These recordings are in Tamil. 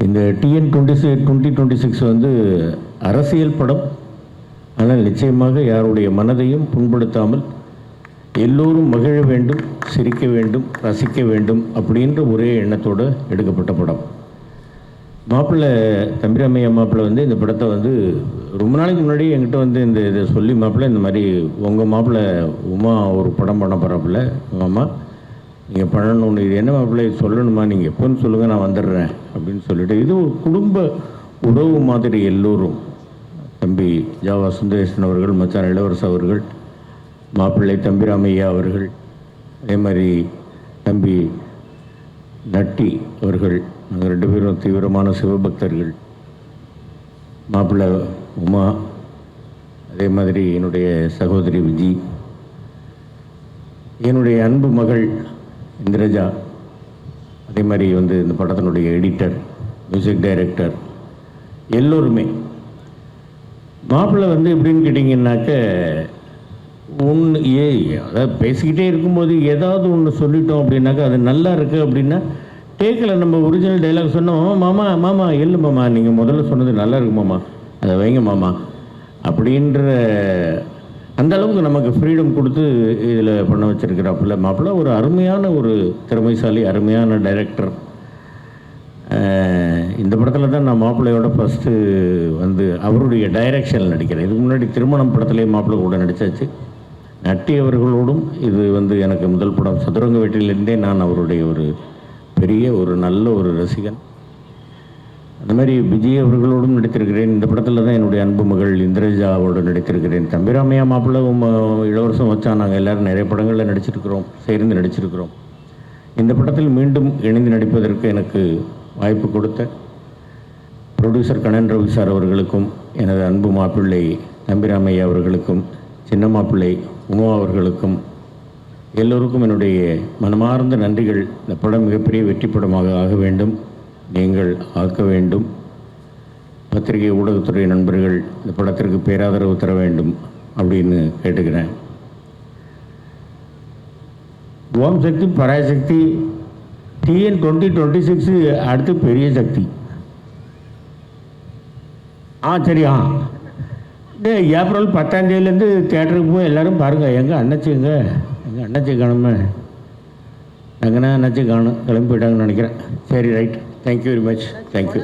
இந்த TN26 வந்து அரசியல் படம். ஆனால் நிச்சயமாக யாருடைய மனதையும் புண்படுத்தாமல் எல்லோரும் மகிழ வேண்டும், சிரிக்க வேண்டும், ரசிக்க வேண்டும் அப்படின்ற ஒரே எண்ணத்தோடு எடுக்கப்பட்ட படம். மாப்பிள்ளை தம்பிராமையா மாப்பிள்ளை வந்து இந்த படத்தை வந்து ரொம்ப நாளைக்கு முன்னாடி என்கிட்ட வந்து இதை சொல்லி, மாப்பிள்ளை இந்த மாதிரி உங்கள் மாப்பிள்ளை உமா ஒரு படம் பண்ண போகிறாப்புல, மாமா நீங்கள் பண்ணணும்னு, இது என்ன மாப்பிள்ளை சொல்லணுமா, நீங்கள் எப்போன்னு சொல்லுங்கள் நான் வந்துடுறேன் அப்படின்னு சொல்லிட்டு, இது ஒரு குடும்ப உறவு மாதிரி எல்லோரும், தம்பி ஜாவா சுந்தரேசன் அவர்கள், மச்சான் இளவரசு அவர்கள், மாப்பிள்ளை தம்பிராமையா அவர்கள், அதே மாதிரி தம்பி நட்டி அவர்கள், நாங்கள் 2 பேரும் தீவிரமான சிவபக்தர்கள். மாப்பிள்ளை உமா, அதே மாதிரி என்னுடைய சகோதரி விஜி, என்னுடைய அன்பு மகள் இந்திரஜா, அதே மாதிரி வந்து இந்த படத்தினுடைய எடிட்டர், மியூசிக் டைரக்டர், எல்லோருமே. மாப்பிள்ளை வந்து எப்படின்னு கேட்டிங்கன்னாக்க, அதாவது பேசிக்கிட்டே இருக்கும்போது ஏதாவது ஒன்று சொல்லிட்டோம் அப்படின்னாக்கா அது நல்லா இருக்குது அப்படின்னா, டேக்கில் நம்ம ஒரிஜினல் டைலாக் சொன்னோம், மாமா மாமா எள்ளு மாமா, நீங்கள் முதல்ல சொன்னது நல்லா இருக்கு மாமா, அதை வைங்க மாமா அப்படின்ற அந்த அளவுக்கு நமக்கு ஃப்ரீடம் கொடுத்து இதில் பண்ண வச்சுருக்கிறாப்புல மாப்பிள்ளை. ஒரு அருமையான ஒரு திறமைசாலி, அருமையான டைரக்டர். இந்த படத்தில் தான் நான் மாப்பிள்ளையோட ஃபஸ்ட்டு வந்து அவருடைய டைரக்ஷனில் நடிக்கிறேன். இதுக்கு முன்னாடி திருமணம் படத்துலேயே மாப்பிள்ளை கூட நடித்தாச்சு. நட்டி அவர்களோடும் இது வந்து எனக்கு முதல் படம். சதுரங்க வேட்டையிலேருந்தே நான் அவருடைய ஒரு பெரிய ஒரு நல்ல ஒரு ரசிகன். அந்த மாதிரி விஜய் அவர்களோடும் நடித்திருக்கிறேன். இந்த படத்தில் தான் என்னுடைய அன்பு மகள் இந்திரஜாவோடு நடித்திருக்கிறேன். தம்பிராமையா மாப்பிள்ளை இளவரசம் வச்சா நாங்கள் எல்லோரும் நிறைய படங்களில் நடிச்சிருக்கிறோம், சேர்ந்து நடிச்சிருக்கிறோம். இந்த படத்தில் மீண்டும் இணைந்து நடிப்பதற்கு எனக்கு வாய்ப்பு கொடுத்த ப்ரொடியூசர் கண்ணன் ரவி சார் அவர்களுக்கும், எனது அன்பு மாப்பிள்ளை தம்பிராமையா அவர்களுக்கும், சின்ன மாப்பிள்ளை உமா அவர்களுக்கும், எல்லோருக்கும் என்னுடைய மனமார்ந்த நன்றிகள். இந்த படம் மிகப்பெரிய வெற்றி படமாக ஆக வேண்டும், நீங்கள் ஆக்க வேண்டும். பத்திரிகை ஊடகத்துறை நண்பர்கள் இந்த படத்திற்கு பேராதரவு தர வேண்டும் அப்படின்னு கேட்டுக்கிறேன். ஓம் சக்தி பராசக்தி TN26 அடுத்து பெரிய சக்தி. சரி. ஏப்ரல் 10ஆம் தேதியிலேருந்து தேட்டருக்கு போய் எல்லோரும் பாருங்கள். எங்கள் அண்ணாச்சி காணுமே, எங்கன்னா அண்ணாச்சி காணும், கிளம்பி போயிட்டாங்கன்னு நினைக்கிறேன். சரி, right, thank you very much, thank you.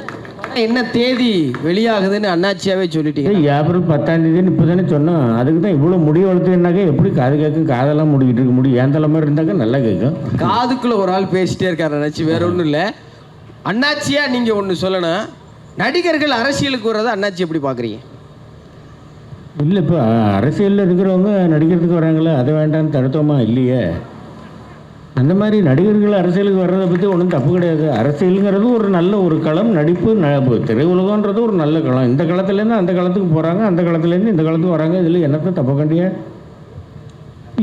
என்ன தேதி வெளியாகுதுன்னு அண்ணாச்சியாவே சொல்லிட்டீங்க. ஏப்ரல் 10ஆம் தேதின்னு இப்போ தானே சொன்னோம். அதுக்கு தான் இவ்வளோ முடி வளர்த்துனாக்கா எப்படி காது கேட்கும், காதெல்லாம் முடிக்கிட்டு இருக்க முடியும். ஏன் தலை மாதிரி இருந்தாக்கா நல்லா கேட்கும். காதுக்குள்ளே ஒரு ஆள் பேசிட்டே இருக்காரு அண்ணாச்சி, வேற ஒன்றும் இல்லை. அண்ணாச்சியா நீங்கள் ஒன்று சொல்லணும், நடிகர்கள் அரசியலுக்கு வர்றதை அண்ணாச்சி எப்படி பார்க்குறீங்க? இல்லை, இப்போ அரசியலில் இருக்கிறவங்க நடிக்கிறதுக்கு வராங்களே, அதை வேண்டான்னு தடுத்தோமா இல்லையே. அந்த மாதிரி நடிகர்கள் அரசியலுக்கு வர்றதை பற்றி ஒன்றும் தப்பு கிடையாது. அரசியலுங்கிறது ஒரு நல்ல ஒரு களம், நடிப்பு திரையுலகன்றது ஒரு நல்ல களம். இந்த களத்துலேருந்து அந்த களத்துக்கு போகிறாங்க, அந்த களத்துலேருந்து இந்த களத்துக்கு வராங்க. இதில் என்னத்தை தப்பு கண்டியா?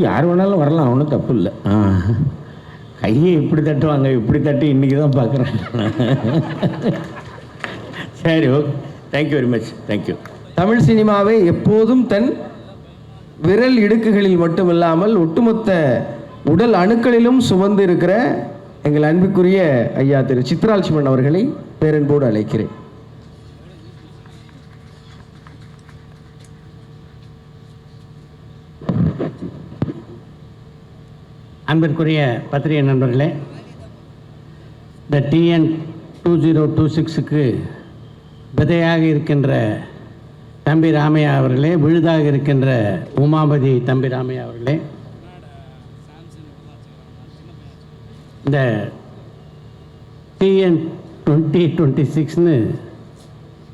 யார் வேணாலும் வரலாம், ஒன்றும் தப்பு இல்லை. கையை இப்படி தட்டுவாங்க, இப்படி தட்டி இன்றைக்கி தான் பார்க்குறேன். சரி, okay, thank you very much, thank you. Tamil சினிமாவை எப்போதும் தன் விரல் இடுக்குகளில் மட்டுமில்லாமல் ஒட்டுமொத்த உடல் அணுக்களிலும் சுமந்து இருக்கிற எங்கள் அன்புக்குரிய ஐயா திரு சித்ராலட்சுமன் அவர்களை பேரன்போடு அழைக்கிறேன். அன்பிற்குரிய பத்திரிகை நண்பர்களே, இந்த TN2026க்கு விதையாக இருக்கின்ற தம்பி ராமையா அவர்களே, விழுதாக இருக்கின்ற உமாபதி தம்பி ராமையா அவர்களே, இந்த TN2026ன்னு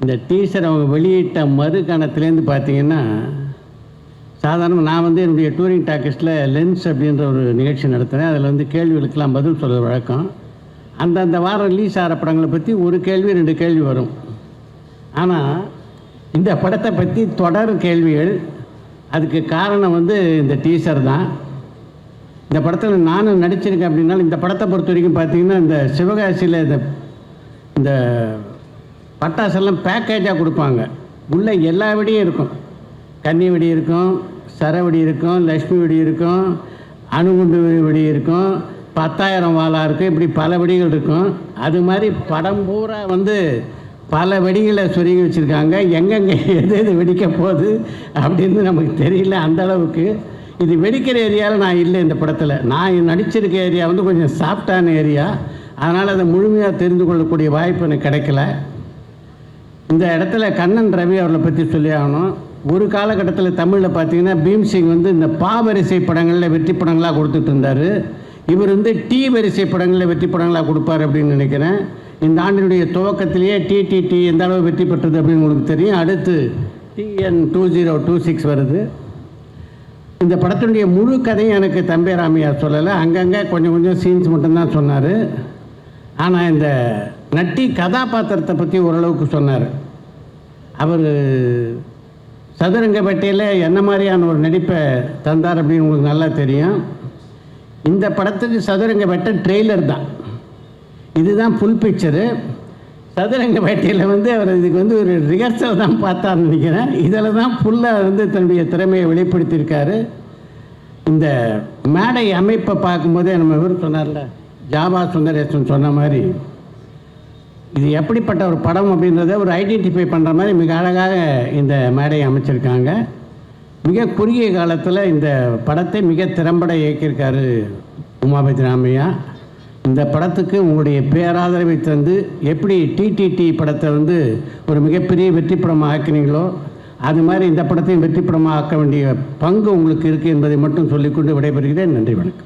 இந்த டீசர் அவங்க வெளியிட்ட மறு கணத்துலேருந்து பார்த்தீங்கன்னா, சாதாரணமாக நான் வந்து என்னுடைய டூரிங் டாக்கீஸில் லென்ஸ் அப்படின்ற ஒரு நிகழ்ச்சி நடத்துகிறேன். அதில் வந்து கேள்விகளுக்கெல்லாம் பதில் சொல்கிற வழக்கம். அந்தந்த வாரம் ரிலீஸ் ஆகிற படங்களை பற்றி ஒரு கேள்வி 2 கேள்வி வரும். ஆனால் இந்த படத்தை பற்றி தொடர் கேள்விகள். அதுக்கு காரணம் வந்து இந்த டீசர் தான். இந்த படத்தில் நானும் நடிச்சிருக்கேன். அப்படின்னாலும் இந்த படத்தை பொறுத்த வரைக்கும் பார்த்திங்கன்னா, இந்த சிவகாசியில் இந்த பட்டாசெல்லாம் பேக்கேஜாக கொடுப்பாங்க. உள்ளே எல்லா வெடியும் இருக்கும். கன்னி வெடி இருக்கும், சரவெடி இருக்கும், லக்ஷ்மி வெடி இருக்கும், அணுகுண்டு வெடி இருக்கும், 10,000 வாலா இருக்கும், இப்படி பல வெடிகள் இருக்கும். அது மாதிரி படம் பூரா வந்து பல வெடிகளை சொருகி வச்சுருக்காங்க. எங்கெங்கே எது வெடிக்க போகுது அப்படின்னு நமக்கு தெரியல அந்த அளவுக்கு. இது வெடிக்கிற ஏரியாவில் நான் இல்லை இந்த படத்தில். நான் நடிச்சிருக்க ஏரியா வந்து கொஞ்சம் சாஃப்டான ஏரியா, அதனால் அதை முழுமையாக தெரிந்து கொள்ளக்கூடிய வாய்ப்பு எனக்கு கிடைக்கல. இந்த இடத்துல கண்ணன் ரவி அவர்களை பற்றி சொல்லி ஆகணும். ஒரு காலகட்டத்தில் தமிழில் பார்த்தீங்கன்னா பீம்சிங் வந்து இந்த வரிசை படங்களில் வெற்றி படங்களாக கொடுத்துட்டு இருந்தார். இவர் வந்து வரிசை படங்களில் வெற்றி படங்களாக கொடுப்பார் அப்படின்னு நினைக்கிறேன். இந்த ஆண்டினுடைய துவக்கத்திலேயே டிடிடி எந்த அளவு வெற்றி பெற்றது அப்படின்னு உங்களுக்கு தெரியும். அடுத்து TN 2026 வருது. இந்த படத்தினுடைய முழு கதையும் எனக்கு தம்பி ராமையார் சொல்லலை, அங்கங்கே கொஞ்சம் கொஞ்சம் சீன்ஸ் மட்டும்தான் சொன்னார். ஆனால் இந்த நட்டி கதாபாத்திரத்தை பற்றி ஓரளவுக்கு சொன்னார். அவர் சதுரங்கப்பேட்டையில் என்ன மாதிரியான ஒரு நடிப்பை தந்தார் அப்படின்னு உங்களுக்கு நல்லா தெரியும். இந்த படத்துக்கு சதுரங்கப்பேட்டை ட்ரெய்லர் தான், இதுதான் ஃபுல் பிக்சரு. சதுரங்கப்பேட்டையில் வந்து அவர் இதுக்கு வந்து ஒரு ரிஹர்சல் தான் பார்த்தார்னு நினைக்கிறேன். இதில் தான் ஃபுல்லாக வந்து தன்னுடைய திறமையை வெளிப்படுத்தியிருக்காரு. இந்த மேடை அமைப்பை பார்க்கும்போதே நம்ம இவர் சொன்னார்ல, ஜாபா சுந்தரேசன் சொன்ன மாதிரி இது எப்படிப்பட்ட ஒரு படம் அப்படின்றத ஒரு ஐடென்டிஃபை பண்ணுற மாதிரி மிக அழகாக இந்த மேடையை அமைச்சிருக்காங்க. மிக குறுகிய காலத்தில் இந்த படத்தை மிக திறம்பட இயக்கியிருக்காரு உமாபதி ராமையா. இந்த படத்துக்கு உங்களுடைய பேராதரவை தந்து எப்படி டிடிடி படத்தை வந்து ஒரு மிகப்பெரிய வெற்றி படமாக ஆக்கினீங்களோ அது மாதிரி இந்த படத்தையும் வெற்றி படமாக ஆக்க வேண்டிய பங்கு உங்களுக்கு இருக்குது என்பதை மட்டும் சொல்லிக்கொண்டு விடைபெறுகிறேன். நன்றி, வணக்கம்.